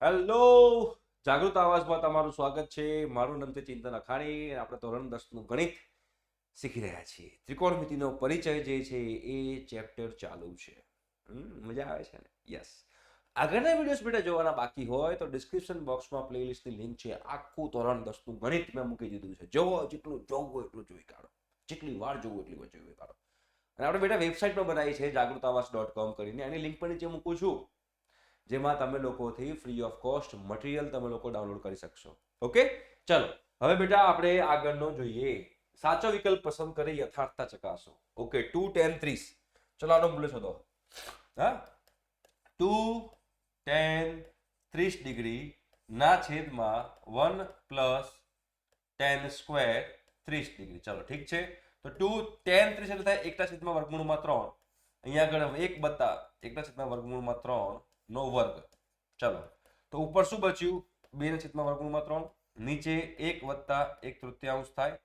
Hello, જાગૃત આવાજમાં તમારું સ્વાગત છે. મારું નામ છે ચિંતન અખાણી અને આપણે ધોરણ 10નું ગણિત શીખી રહ્યા છીએ. ત્રિકોણમિતિનો પરિચય જે છે એ ચેપ્ટર ચાલુ છે. મજા આવે છે ને? યસ. આગળના વિડીયોઝ બેટા જોવાના બાકી હોય તો ડિસ્ક્રિપ્શન બોક્સમાં પ્લેલિસ્ટની લિંક છે. આખું ધોરણ 10નું ગણિત મેં મૂકી દીધું છે. જોવો, જેટલું જોવું એટલું જોઈ કાઢો, જેટલી વાર જોવું એટલી વાર જોઈ કાઢો. અને આપણે બેટા વેબસાઇટ પણ બનાવી છે jagrutawas.com કરીને. આની લિંક પણ નીચે મૂકું છું, જેમાં તમે લોકોથી ફ્રી ઓફ કોસ્ટ મટીરિયલ તમે લોકો ડાઉનલોડ કરી શકશો. ઓકે, ચલો હવે બેટા આપણે આગળનો જોઈએ. સાચો વિકલ્પ પસંદ કરી યથાર્થતા ચકાસો. ઓકે, 2 10 30. ચલો આનો મૂલ્ય શોધો. હા, 2 10 30 ડિગ્રી ના છેદમાં 1 પ્લસ 10 સ્ક્વેર 30 ડિગ્રી. ચલો ઠીક છે. તો 2 10 30 એટલે થાય 1 ના છેદમાં વર્ગમૂળમાં 3. અહીંયા આગળ 1 બતા 1 ના છેદમાં વર્ગમૂળમાં 3 નો વર્ગ. ચલો, તો ઉપર શું બચ્યું? 2 ના છેદમાં વર્ગમૂળમાં 3. નીચે 1 વત્તા 1 તૃતીયાંશ થાય.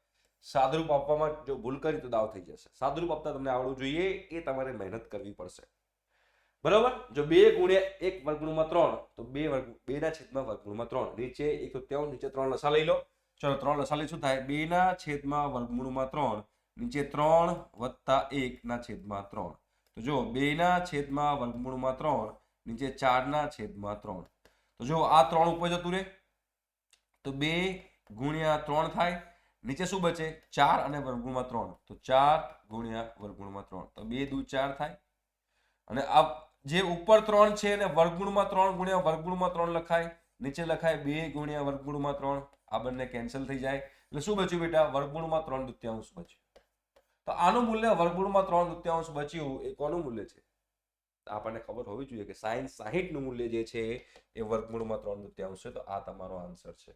સાદુરૂપ આપવામાં જો ભૂલ કરી તો દાવ થઈ જશે. સાદુરૂપ આપતા તમને આવડવું જોઈએ, એ તમારે મહેનત કરવી પડશે. બરાબર? જો 2 ગુણ્યા 1 વર્ગમૂળમાં 3 તો 2 ના છેદમાં વર્ગમૂળમાં 3. નીચે 1 તૃતીયાંશ, નીચે 3 લસા લઈ લો. ચલો 3 લસા લઈ શું થાય? 2 ના છેદમાં વર્ગમૂળમાં 3 નીચે 3 વત્તા 1 ના છેદમાં 3. તો જો 2 ના છેદમાં વર્ગમૂળમાં 3 નીચે 4 ના છેદમાં 3. તો જો આ 3 ઉપર જતું રહે તો 2 ગુણ્યા 3 થાય. નીચે શું બચે? 4 અને વર્ગમૂળમાં 3. તો 4 ગુણ્યા વર્ગમૂળમાં 3. તો 2 દુ 4 થાય. અને આ જે ઉપર 3 છે એને વર્ગમૂળમાં 3 ગુણ્યા વર્ગમૂળમાં 3 લખાય. નીચે લખાય 2 ગુણ્યા વર્ગમૂળમાં 3. આ બંને કેન્સલ થઈ જાય. એટલે શું બચ્યું બેટા? વર્ગમૂળમાં 3 દૂત્યાંશ બચ્યું. તો આનું મૂલ્ય વર્ગમૂળમાં 3 દૂત્યાંશ બચ્યું એ કોનું મૂલ્ય છે? આપણને ખબર હોવી જોઈએ કે sin 60 નું મૂલ્ય જે છે એ વર્ગમૂળમાં 3 દૂત્યાંશ છે. તો આ તમારો આન્સર છે.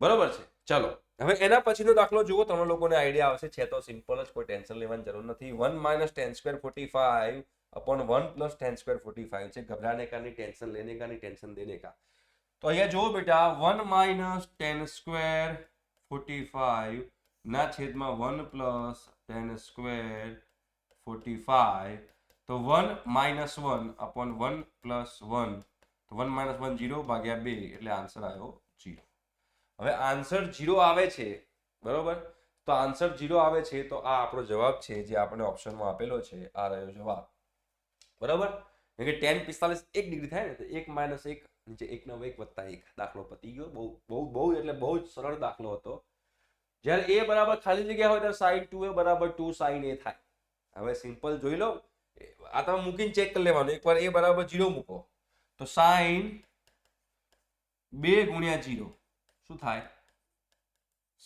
બરોબર છે. ચલો હવે એના પછીનો દાખલો જુઓ, તમને લોકોને આઈડિયા આવશે. છે તો સિમ્પલ જ, કોઈ ટેન્શન લેવાની જરૂર નથી. 1 minus 10 square 45 upon 1 plus 10 square 45 છે. घबराने का नहीं, टेंशन लेने का नहीं, टेंशन देने का. तो અહીંયા જુઓ બેટા, 1 માઇનસ 10 સ્ક્વેર 45 ના છેદમાં 1 પ્લસ 10 સ્ક્વેર 45. તો 1 માઇનસ 1 अपॉन 1 પ્લસ 1. તો 1 માઇનસ 1 0 ભાગ્યા 2 એટલે આન્સર આવ્યો 0. હવે આન્સર 0 આવે છે, બરોબર? તો આન્સર 0 આવે છે તો આ આપણો જવાબ છે જે આપણે ઓપ્શનમાં આપેલો છે. આ રહ્યો જવાબ. બરાબર? કે tan 45 1 ડિગ્રી થાય ને, તો 1 માઇનસ 1 નીચે 1 નો 1 વત્તા 1. દાખલો પતી ગયો. બહુ બહુ બહુ એટલે બહુ જ સરળ દાખલો હતો. જ્યારે a બરાબર ખાલી જગ્યા હોય ત્યારે sin 2a બરાબર 2 sin a થાય. હવે સિમ્પલ જોઈ લો. આ તમે મૂકીને ચેક કરી લેવાનું. એકવાર a બરાબર 0 મૂકો તો sin 2 ગુણ્યા 0 શું થાય?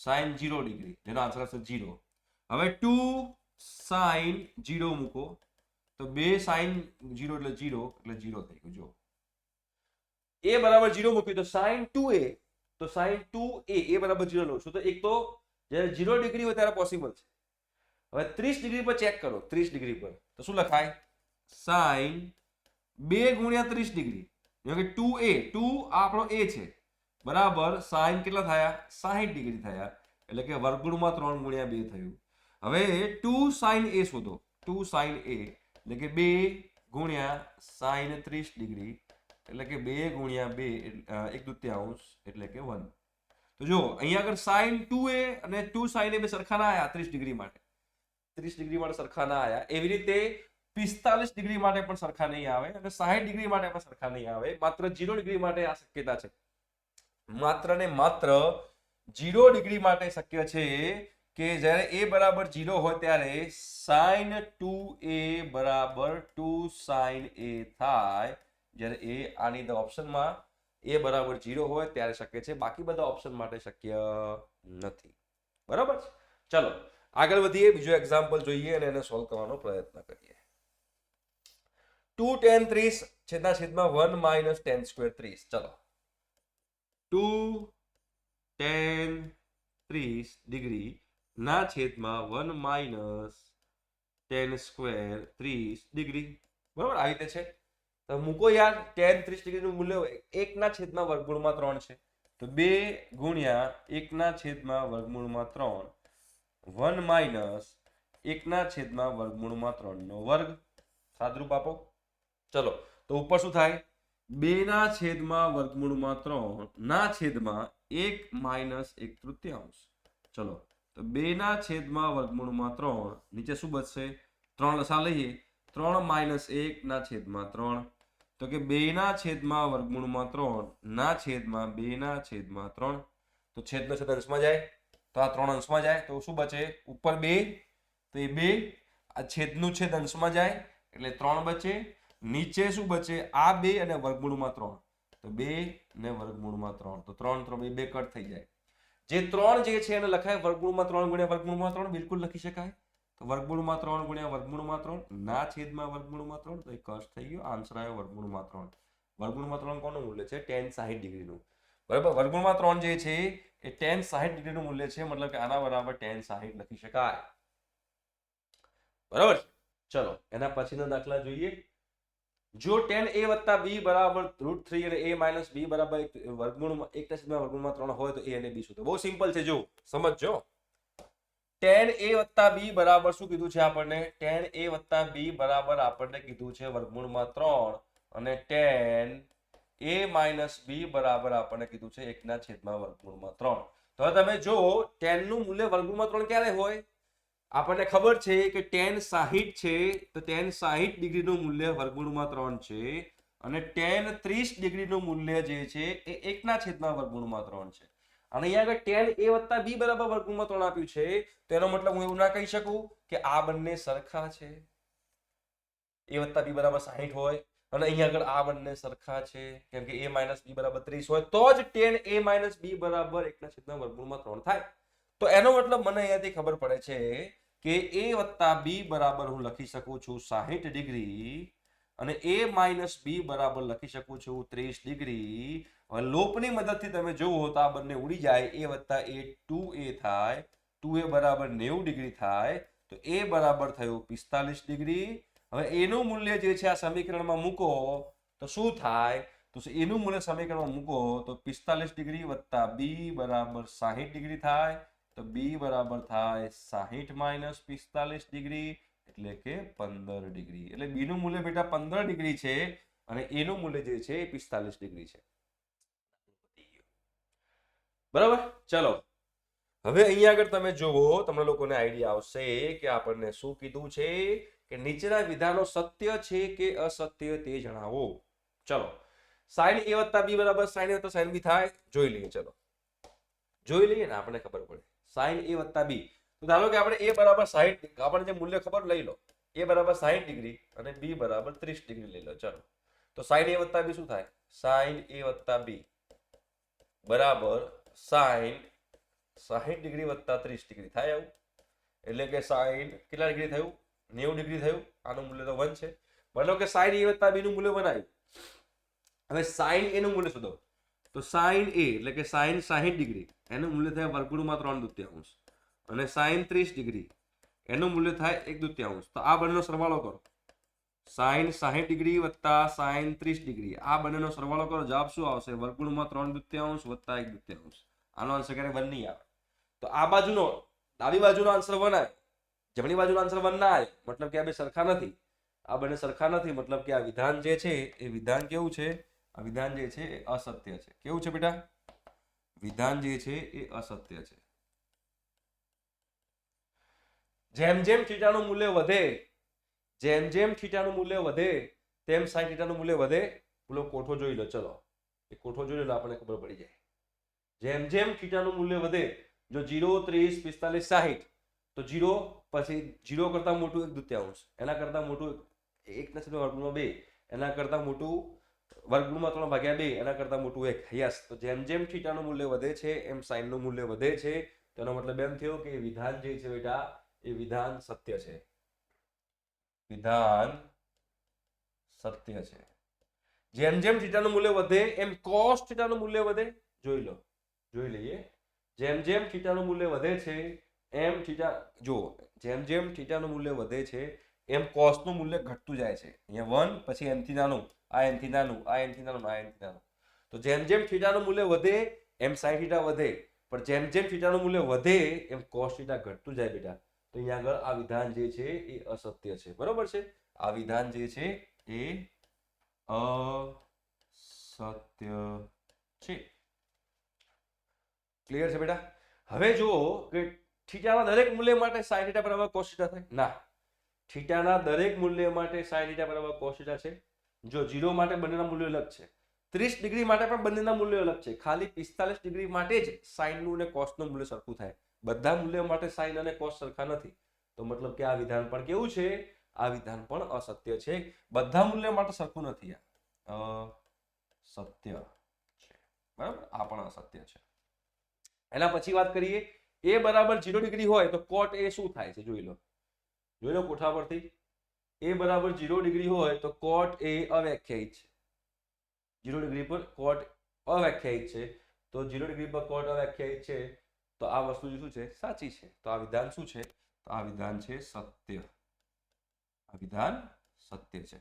sin 0 ડિગ્રી, જેનો આન્સર હશે 0. હવે 2 sin 0 મૂકો તો 2 sin 0 એટલે 0 એટલે 0 થઈ ગયું. જો a બરાબર 0 મૂક્યું તો sin 2a, તો sin 2a a બરાબર 0 લઉં છું તો એક તો જ્યારે 0 ડિગ્રી હોય ત્યારે પોસિબલ છે. હવે 30 ડિગ્રી પર ચેક કરો. 30 ડિગ્રી પર તો શું લખાય? sin 2 ગુણ્યા 30 ડિગ્રી, એટલે કે 2a, 2 આપણો a છે, બરાબર sin કેટલા થયા? 60 ડિગ્રી થયા. એટલે કે વર્ગમૂળમાં 3 ગુણ્યા 2 થયું. હવે 2 sin a શોધો. 2 sin a એટલે કે 2 ગુણ્યા sin 30 ડિગ્રી એટલે કે 2 ગુણ્યા 2 1 દૂત્યાંશ એટલે કે 1. તો જો અહીંયા આગળ sin 2a અને 2 sin a બે સરખા ના આયા 30 ડિગ્રી માટે. 30 ડિગ્રી માટે સરખા ના આયા. એવી રીતે 45 ડિગ્રી માટે પણ સરખા નહીં આવે અને 60 ડિગ્રી માટે પણ સરખા નહીં આવે. માત્ર 0 ડિગ્રી માટે આ શક્યતા છે. માત્ર ને માત્ર 0 ડિગ્રી માટે શક્ય છે કે જ્યારે a બરાબર 0 હોય ત્યારે sin 2a બરાબર 2 sin a થાય. જ્યારે a આની ધ ઓપ્શનમાં a બરાબર 0 હોય ત્યારે શક્ય છે. બાકી બધા ઓપ્શન માટે શક્ય નથી. બરાબર? ચલો આગળ વધીએ, બીજો એક્ઝામ્પલ જોઈએ અને એને સોલ્વ કરવાનો પ્રયત્ન કરીએ. 2 tan 30 છેદના છેદમાં 1 માઇનસ 10 સ્ક્વેર 30. ચલો 2 tan 30 ડિગ્રી ના છેદમાં 1 માઇનસ 10 સ્ક્વેર 30 ડિગ્રી. બરાબર? આવી રીતે છે. તો મૂકો યાર. tan 30 ડિગ્રીનું મૂલ્ય 1 ના છેદમાં વર્ગમૂળમાં 3 છે. તો 2 ગુણ્યા 1 ના છેદમાં વર્ગમૂળમાં 3 1 માઇનસ 1 ના છેદમાં વર્ગમૂળમાં 3 નો વર્ગ. સાદરૂપ આપો. ચલો તો ઉપર શું થાય? 2 ના છેદમાં વર્ગમૂળમાં 3 ના છેદમાં 1 માઇનસ 1/3. ચલો, તો 2 ના છેદમાં વર્ગમૂળમાં 3 નીચે શું બચશે? 3 લસા લઈએ. 3 માઇનસ 1 ના છેદમાં 3, તો કે 2 ના છેદમાં વર્ગમૂળમાં 3 ના છેદમાં 2 ના છેદમાં 3. તો છેદનો છેદ અંશમાં જાય, તો આ 3 અંશમાં જાય તો શું બચે? ઉપર 2, તો એ 2, આ છેદનું છેદ અંશમાં જાય એટલે 3 બચે. નીચે શું બચે? આ 2 અને વર્ગમૂળમાં 3, તો 2 ને વર્ગમૂળમાં 3, તો 3 3 2 કટ થઈ જાય. જે 3 જે છે એને લખાય વર્ગમૂળમાં 3 ગુણ્યા વર્ગમૂળમાં 3, બિલકુલ લખી શકાય. તો વર્ગમૂળમાં 3 ગુણ્યા વર્ગમૂળમાં 3 ના છેદમાં વર્ગમૂળમાં 3, તો એ કષ્ટ થઈ ગયો. આન્સર આવ્યો વર્ગમૂળમાં 3. વર્ગમૂળમાં 3 કોનું મૂલ્ય છે? tan 60 ડિગ્રીનું. બરાબર, વર્ગમૂળમાં 3 જે છે એ tan 60 ડિગ્રીનું મૂલ્ય છે, મતલબ કે આના બરાબર tan 60 લખી શકાય. બરાબર, ચલો એના પછીનો દાખલા જોઈએ. જો tan a વત્તા b બરાબર √3 અને a માઇનસ b બરાબર વર્ગમૂળમાં 1/3 હોય તો a અને b શોધો. બહુ સિમ્પલ છે, જો સમજજો. tan a વત્તા b બરાબર શું કીધું છે આપણને? tan a વત્તા b બરાબર આપણને કીધું છે વર્ગમૂળમાં 3 અને tan a માઇનસ b બરાબર આપણને કીધું છે 1/3. તો હવે તમે જો tan નું મૂલ્ય વર્ગમૂળમાં 3 ક્યારે હોય? આપણને ખબર છે કે tan 60 છે, તો tan 60 ડિગ્રીનું મૂલ્ય વર્ગમૂળમાં 3 છે અને tan 30 ડિગ્રીનું મૂલ્ય જે છે એ 1/3 છે. અને અહીંયા આગળ tan a વત્તા b બરાબર વર્ગમૂળમાં 3 આપ્યું છે, તો એનો મતલબ હું એવું ના કહી શકું કે આ બંને સરખા છે. a વત્તા b બરાબર 60 હોય અને અહીંયા આગળ આ બંને સરખા છે, કેમ કે a માઇનસ b બરાબર 30 હોય તો જ tan a માઇનસ b બરાબર 1/3 થાય. તો એનો મતલબ મને અહીંયાથી ખબર પડે છે કે a વત્તા b બરાબર હું લખી શકું છું 60 ડિગ્રી અને a માઇનસ b બરાબર લખી શકું છું 30 ડિગ્રી. હવે લોપની મદદથી તમે જુઓ તો આ બંને ઉડી જાય. a વત્તા a 2a થાય, 2a બરાબર 90 ડિગ્રી થાય, તો a બરાબર થયું 45 ડિગ્રી. હવે એનું મૂલ્ય જે છે આ સમીકરણમાં મૂકો તો શું થાય? તો એનું મૂલ્ય સમીકરણમાં મૂકો તો 45 ડિગ્રી વત્તા b બરાબર 60 ડિગ્રી થાય, તો b બરાબર થાય 60 માઇનસ 45 ડિગ્રી એટલે કે 15 ડિગ્રી. એટલે b નું મૂલ્ય બેટા 15 ડિગ્રી છે અને a નું મૂલ્ય જે છે એ 45 ડિગ્રી છે. બરાબર, ચલો હવે અહીંયા આગળ તમે જુઓ, તમને લોકોને આઈડિયા આવશે કે આપણને શું કીધું છે કે નીચેના વિધાનો સત્ય છે કે અસત્ય તે જણાવો. ચલો, sin a વત્તા b બરાબર sin a વત્તા sin b થાય, જોઈ લઈએ. ચલો જોઈ લઈએ ને, આપણને ખબર પડે. sin a વત્તા b, તો ધારો કે આપણે a બરાબર 60, આપણને જે મૂલ્ય ખબર લઈ લો. a બરાબર 60 ડિગ્રી અને b બરાબર 30 ડિગ્રી લઈ લો. ચલો, તો sin a વત્તા b શું થાય? sin a વત્તા b બરાબર sin 60 ડિગ્રી વત્તા 30 ડિગ્રી થાય. આવું એટલે કે sin કેટલા ડિગ્રી થયું? 90 ડિગ્રી થયું. આનું મૂલ્ય તો 1 છે. મતલબ કે sin a વત્તા b નું મૂલ્ય 1 આવ્યું. હવે sin a નું મૂલ્ય શોધો. તો sin a એટલે કે sin 60 ડિગ્રી એનું મૂલ્ય થાય વર્ગમૂળમાં 3/2 અને sin 30 ડિગ્રી એનું મૂલ્ય થાય 1/2. તો આ બંનેનો સરવાળો કરો. sin 60 ડિગ્રી વત્તા sin 30 ડિગ્રી, આ બંનેનો સરવાળો કરો. જવાબ શું આવશે? વર્ગમૂળમાં 3/2 વત્તા 1/2. આનો આન્સર ક્યારે 1 નહીં આવે. તો આ બાજુનો ડાબી બાજુનો આન્સર 1 આવે, જમણી બાજુનો આન્સર 1 ના આવે, મતલબ કે આ બે સરખા નથી. આ બંને સરખા નથી, મતલબ કે આ વિધાન જે છે એ વિધાન કેવું છે? આ વિધાન જે છે એ અસત્ય છે. કેવું છે બેટા? વિધાન જે છે એ અસત્ય છે. જેમ જેમ થીટાનું મૂલ્ય વધે, જેમ જેમ થીટાનું મૂલ્ય વધે તેમ sin થીટાનું મૂલ્ય વધે. પેલો કોઠો જોઈ લો. ચલો એ કોઠો જોઈ લો, આપણને ખબર પડી જાય. જેમ જેમ થીટાનું મૂલ્ય વધે, જો 0 30 45 60, તો 0 પછી 0 કરતા મોટું 1/2, એના કરતા મોટું 1/2, એના કરતા મોટું વર્ગમૂળમાં 3/2, એના કરતા મોટું 1. યસ, તો જેમ જેમ થીટાનું મૂલ્ય વધે છે એમ sin નું મૂલ્ય વધે છે. તેનો મતલબ એમ થયો કે વિધાન જે છે બેટા એ વિધાન સત્ય છે. વિધાન સત્ય છે. જેમ જેમ થીટાનું મૂલ્ય વધે એમ cos થીટાનું મૂલ્ય વધે. જોઈ લો, જોઈ લઈએ. જેમ જેમ થીટાનું મૂલ્ય વધે છે એમ થીટા, જો જેમ જેમ થીટાનું મૂલ્ય વધે છે એમ cos નું મૂલ્ય ઘટતું જાય છે. અહીંયા 1 પછી n થી નાનું, આ n થી નાનું, આ n થી નાનું, આ n થી નાનું. તો જેમ જેમ થીટાનું મૂલ્ય વધે એમ sin થીટા વધે, પણ જેમ જેમ થીટાનું મૂલ્ય વધે એમ cos થીટા ઘટતું જાય બેટા. તો અહીંયા આગળ આ વિધાન જે છે એ અસત્ય છે. બરોબર છે? આ વિધાન જે છે એ અસત્ય સત્ય છે. ક્લિયર છે બેટા? હવે જુઓ કે થીટાના દરેક મૂલ્ય માટે sin θ બરાબર cos θ થાય? ના, થીટાના દરેક મૂલ્ય માટે sin θ બરાબર cos θ છે. જો 0 માટે બંનેના મૂલ્યો અલગ છે, 30 ડિગ્રી માટે પણ બંનેના મૂલ્યો અલગ છે, ખાલી 45 ડિગ્રી માટે જ sin નું અને cos નું મૂલ્ય સરખું થાય. બધા મૂલ્યો માટે sin અને cos સરખા નથી. તો મતલબ કે આ વિધાન પણ કેવું છે? આ વિધાન પણ અસત્ય છે. બધા મૂલ્ય માટે સરખું નથી. સત્ય છે. બરાબર? આ પણ અસત્ય છે. એના પછી વાત કરીએ, a બરાબર 0 ડિગ્રી હોય તો cot a શું થાય છે? જોઈ લો કોઠા પરથી. a બરાબર 0 ડિગ્રી હોય તો cot a અવ્યાખ્યાયિત છે. 0 ડિગ્રી પર cot અવ્યાખ્યાયિત છે. તો 0 ડિગ્રી પર cot અવ્યાખ્યાયિત છે તો આ વસ્તુ શું છે? સાચી છે. તો આ વિધાન શું છે? તો આ વિધાન છે સત્ય. આ વિધાન સત્ય છે.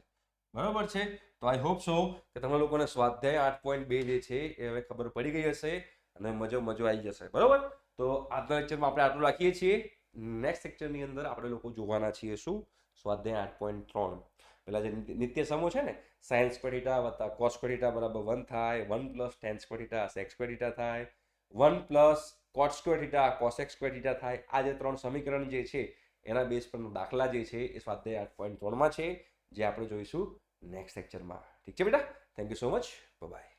બરાબર છે? તો આઈ હોપ સો કે તમે લોકોને સ્વાધ્યાય 8.2 જે છે એ હવે ખબર પડી ગઈ હશે અને મજો આવી જશે. બરાબર? તો આજના લેક્ચરમાં આપણે આટલું રાખીએ છીએ. નેક્સ્ટ લેક્ચરની અંદર આપણે લોકો જોવાના છીએ શું? સ્વાધ્યાય 8.3. પેલા જે નિત્ય સમૂહ છે ને, sin સ્ક્વેર થીટા વત્તા cos સ્ક્વેર થીટા બરાબર 1 થાય, 1 plus tan square theta sec square theta થાય, 1 plus cot square theta cosec square theta થાય. આ જે ત્રણ સમીકરણ જે છે એના બેઝ પરનો દાખલા જે છે એ સ્વાધ્યાય 8.3 માં છે, જે આપણે જોઈશું નેક્સ્ટ લેક્ચરમાં. ઠીક છે બેટા? Thank you so much. By.